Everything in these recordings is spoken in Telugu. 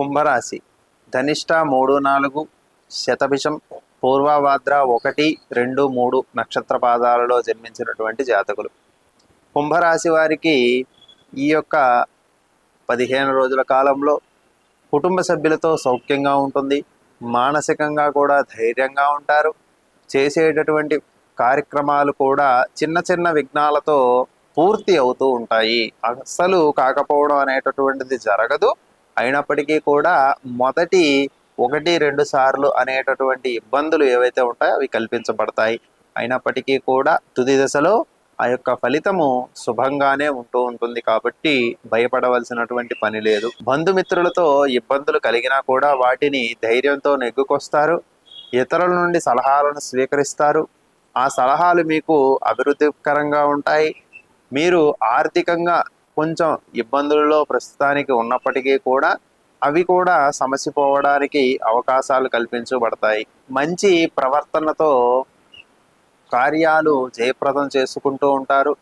కుంభరాశి ధనిష్ట 3, 4, శతభిషం, పూర్వభాద్ర 1, 2, 3 నక్షత్ర పాదాలలో జన్మించినటువంటి జాతకులు. కుంభరాశి వారికి ఈ యొక్క 15 రోజుల కాలంలో కుటుంబ సభ్యులతో సౌఖ్యంగా ఉంటుంది. మానసికంగా కూడా ధైర్యంగా ఉంటారు. చేసేటటువంటి కార్యక్రమాలు కూడా చిన్న చిన్న విఘ్నాలతో పూర్తి అవుతూ ఉంటాయి. అస్సలు కాకపోవడం అనేటటువంటిది జరగదు. అయినప్పటికీ కూడా మొదటి 1, 2 సార్లు అనేటటువంటి ఇబ్బందులు ఏవైతే ఉంటాయో అవి కల్పించబడతాయి. అయినప్పటికీ కూడా తుది దశలో ఆ యొక్క ఫలితము శుభంగానే ఉంటూ ఉంటుంది. కాబట్టి భయపడవలసినటువంటి పని లేదు. బంధుమిత్రులతో ఇబ్బందులు కలిగినా కూడా వాటిని ధైర్యంతో నెగ్గుకొస్తారు. ఇతరుల నుండి సలహాలను స్వీకరిస్తారు. ఆ సలహాలు మీకు అభివృద్ధికరంగా ఉంటాయి. మీరు ఆర్థికంగా కొంచెం ఇబ్బందులలో ప్రస్తుతానికి ఉన్నప్పటికీ కూడా అవి కూడా సమసిపోవడానికి అవకాశాలు కల్పించబడతాయి. మంచి ప్రవర్తనతో కార్యాలు జయప్రదం చేసుకుంటూ ఉంటారు.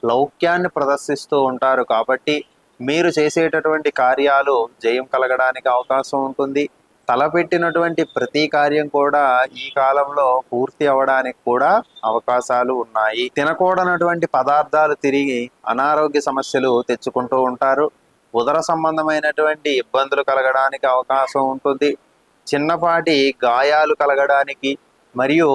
లౌక్యాన్ని ప్రదర్శిస్తూ ఉంటారు. కాబట్టి మీరు చేసేటటువంటి కార్యాలు జయం కలగడానికి అవకాశం ఉంటుంది. తలపెట్టినటువంటి ప్రతి కార్యం కూడా ఈ కాలంలో పూర్తి అవడానికి కూడా అవకాశాలు ఉన్నాయి. తినకూడనటువంటి పదార్థాలు తిరిగి అనారోగ్య సమస్యలు తెచ్చుకుంటూ ఉంటారు. ఉదర సంబంధమైనటువంటి ఇబ్బందులు కలగడానికి అవకాశం ఉంటుంది. చిన్నపాటి గాయాలు కలగడానికి మరియు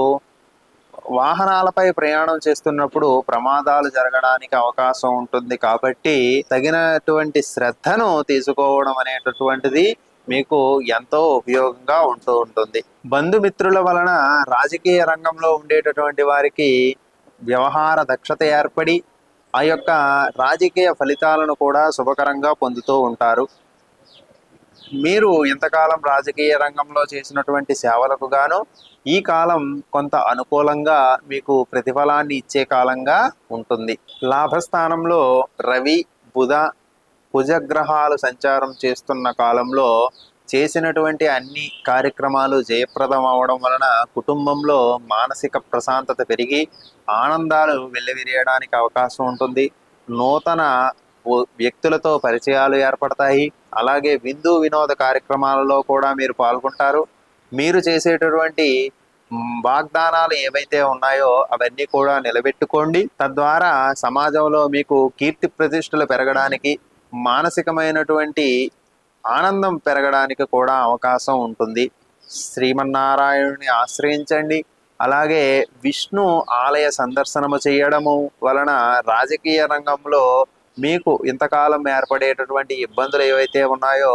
వాహనాలపై ప్రయాణం చేస్తున్నప్పుడు ప్రమాదాలు జరగడానికి అవకాశం ఉంటుంది. కాబట్టి తగినటువంటి శ్రద్ధను తీసుకోవడం అనేటటువంటిది మీకు ఎంతో ఉపయోగంగా ఉంటూ ఉంటుంది. బంధుమిత్రుల వలన రాజకీయ రంగంలో ఉండేటటువంటి వారికి వ్యవహార దక్షత ఏర్పడి ఆ యొక్క రాజకీయ ఫలితాలను కూడా శుభకరంగా పొందుతూ ఉంటారు. మీరు ఇంతకాలం రాజకీయ రంగంలో చేసినటువంటి సేవలకు గాను ఈ కాలం కొంత అనుకూలంగా మీకు ప్రతిఫలాన్ని ఇచ్చే కాలంగా ఉంటుంది. లాభస్థానంలో రవి, బుధ, కుజగ్రహాలు సంచారం చేస్తున్న కాలంలో చేసినటువంటి అన్ని కార్యక్రమాలు జయప్రదం అవడం వలన కుటుంబంలో మానసిక ప్రశాంతత పెరిగి ఆనందాలు వెల్లివిరియడానికి అవకాశం ఉంటుంది. నూతన వ్యక్తులతో పరిచయాలు ఏర్పడతాయి. అలాగే విందు వినోద కార్యక్రమాలలో కూడా మీరు పాల్గొంటారు. మీరు చేసేటటువంటి వాగ్దానాలు ఏవైతే ఉన్నాయో అవన్నీ కూడా నిలబెట్టుకోండి. తద్వారా సమాజంలో మీకు కీర్తి ప్రతిష్టలు పెరగడానికి, మానసికమైనటువంటి ఆనందం పెరగడానికి కూడా అవకాశం ఉంటుంది. శ్రీమన్నారాయణుని ఆశ్రయించండి. అలాగే విష్ణు ఆలయ సందర్శనము చేయడము వలన రాజకీయ రంగంలో మీకు ఇంతకాలం ఏర్పడేటటువంటి ఇబ్బందులు ఏవైతే ఉన్నాయో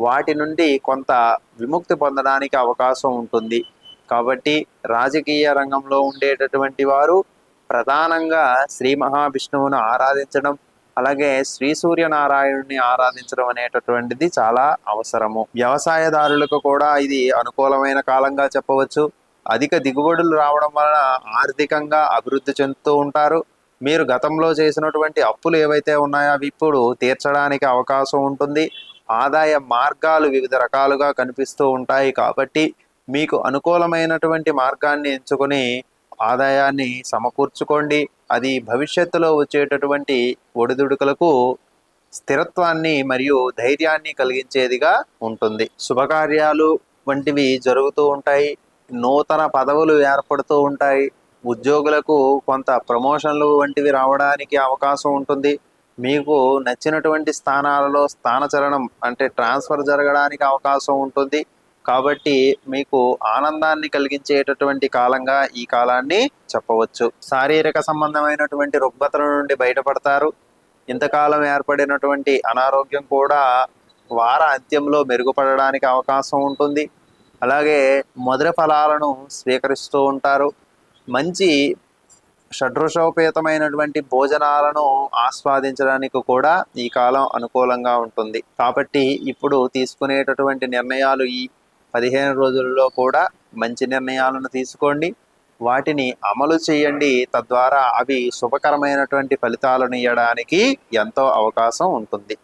వాటి నుండి కొంత విముక్తి పొందడానికి అవకాశం ఉంటుంది. కాబట్టి రాజకీయ రంగంలో ఉండేటటువంటి వారు ప్రధానంగా శ్రీ మహావిష్ణువును ఆరాధించడం, అలాగే శ్రీ సూర్యనారాయణుని ఆరాధించడం అనేటటువంటిది చాలా అవసరము. వ్యవసాయదారులకు కూడా ఇది అనుకూలమైన కాలంగా చెప్పవచ్చు. అధిక దిగుబడులు రావడం వలన ఆర్థికంగా అభివృద్ధి చెందుతూ ఉంటారు. మీరు గతంలో చేసినటువంటి అప్పులు ఏవైతే ఉన్నాయో అవి ఇప్పుడు తీర్చడానికి అవకాశం ఉంటుంది. ఆదాయ మార్గాలు వివిధ రకాలుగా కనిపిస్తూ ఉంటాయి. కాబట్టి మీకు అనుకూలమైనటువంటి మార్గాన్ని ఎంచుకొని ఆదాయాన్ని సమకూర్చుకోండి. అది భవిష్యత్తులో వచ్చేటటువంటి ఒడిదుడుకులకు స్థిరత్వాన్ని మరియు ధైర్యాన్ని కలిగించేదిగా ఉంటుంది. శుభకార్యాలు వంటివి జరుగుతూ ఉంటాయి. నూతన పదవులు ఏర్పడుతూ ఉంటాయి. ఉద్యోగులకు కొంత ప్రమోషన్లు వంటివి రావడానికి అవకాశం ఉంటుంది. మీకు నచ్చినటువంటి స్థానాలలో స్థానచలనం అంటే ట్రాన్స్ఫర్ జరగడానికి అవకాశం ఉంటుంది. కాబట్టి మీకు ఆనందాన్ని కలిగించేటటువంటి కాలంగా ఈ కాలాన్ని చెప్పవచ్చు. శారీరక సంబంధమైనటువంటి రుగ్మతల నుండి బయటపడతారు. ఇంతకాలం ఏర్పడినటువంటి అనారోగ్యం కూడా వార అంత్యంలో మెరుగుపడడానికి అవకాశం ఉంటుంది. అలాగే మధుర ఫలాలను స్వీకరిస్తూ ఉంటారు. మంచి షడ్రుషోపేతమైనటువంటి భోజనాలను ఆస్వాదించడానికి కూడా ఈ కాలం అనుకూలంగా ఉంటుంది. కాబట్టి ఇప్పుడు తీసుకునేటటువంటి నిర్ణయాలు ఈ 15 రోజుల్లో కూడా మంచి నిర్ణయాలను తీసుకోండి. వాటిని అమలు చేయండి. తద్వారా అవి శుభకరమైనటువంటి ఫలితాలను ఇవ్వడానికి ఎంతో అవకాశం ఉంటుంది.